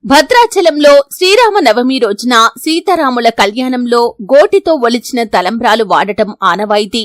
భద్రాచలంలో శ్రీరామనవమి రోజున సీతారాముల కళ్యాణంలో గోటితో ఒలిచిన తలంబ్రాలు వాడటం ఆనవాయితీ.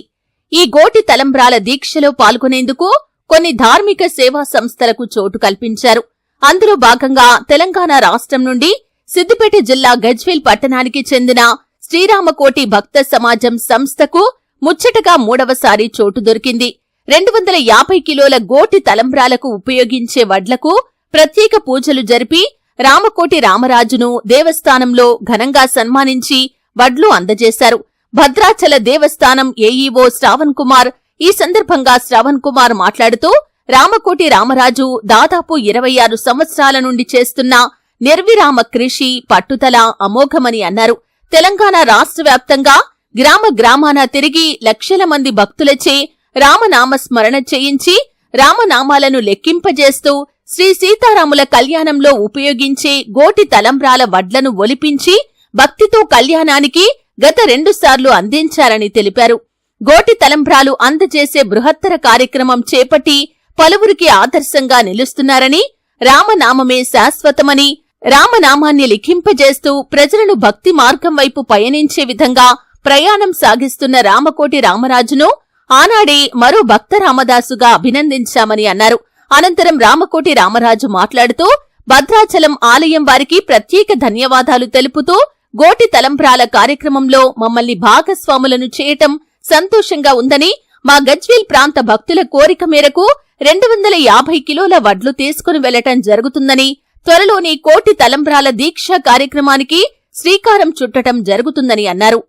ఈ గోటి తలంబ్రాల దీక్షలో పాల్గొనేందుకు కొన్ని ధార్మిక సేవా సంస్థలకు చోటు కల్పించారు. అందులో భాగంగా తెలంగాణ రాష్ట్రం నుండి సిద్దిపేట జిల్లా గజ్వేల్ పట్టణానికి చెందిన శ్రీరామకోటి భక్త సమాజం సంస్థకు ముచ్చటగా మూడవసారి చోటు దొరికింది. 250 కిలోల గోటి తలంబ్రాలకు ఉపయోగించే వడ్లకు ప్రత్యేక పూజలు జరిపి రామకోటి రామరాజును దేవస్థానంలో ఘనంగా సన్మానించి వడ్లు అందజేశారు. భద్రాచల దేవస్థానం ఏఈఓ శ్రావణ్ కుమార్ ఈ సందర్భంగా శ్రావణ్ కుమార్ మాట్లాడుతూ రామకోటి రామరాజు దాదాపు 26 సంవత్సరాల నుండి చేస్తున్న నిర్విరామ కృషి పట్టుదల అమోఘమని అన్నారు. తెలంగాణ రాష్ట్ర వ్యాప్తంగా గ్రామ గ్రామాన తిరిగి లక్షల మంది భక్తులచే రామనామ స్మరణ చేయించి రామనామాలను లెక్కింపజేస్తూ శ్రీ సీతారాముల కళ్యాణంలో ఉపయోగించే గోటి తలంబ్రాల వడ్లను ఒలిపించి భక్తితో కళ్యాణానికి గత 2 సార్లు అందించారని తెలిపారు. గోటి తలంబ్రాలు అందజేసే బృహత్తర కార్యక్రమం చేపట్టి పలువురికి ఆదర్శంగా నిలుస్తున్నారని, రామనామమే శాశ్వతమని, రామనామాన్ని లిఖింపజేస్తూ ప్రజలను భక్తి మార్గం వైపు పయనించే విధంగా ప్రయాణం సాగిస్తున్న రామకోటి రామరాజును ఆనాడే మరో భక్త రామదాసుగా అభినందించామని అన్నారు. అనంతరం రామకోటి రామరాజు మాట్లాడుతూ భద్రాచలం ఆలయం వారికి ప్రత్యేక ధన్యవాదాలు తెలుపుతూ గోటి తలంబ్రాల కార్యక్రమంలో మమ్మల్ని భాగస్వాములను చేయటం సంతోషంగా ఉందని, మా గజ్వేల్ ప్రాంత భక్తుల కోరిక మేరకు 250 కిలోల వడ్లు తీసుకుని వెళ్లటం జరుగుతుందని, త్వరలోనే కోటి తలంబ్రాల దీక్ష కార్యక్రమానికి శ్రీకారం చుట్టటం జరుగుతుందని అన్నారు.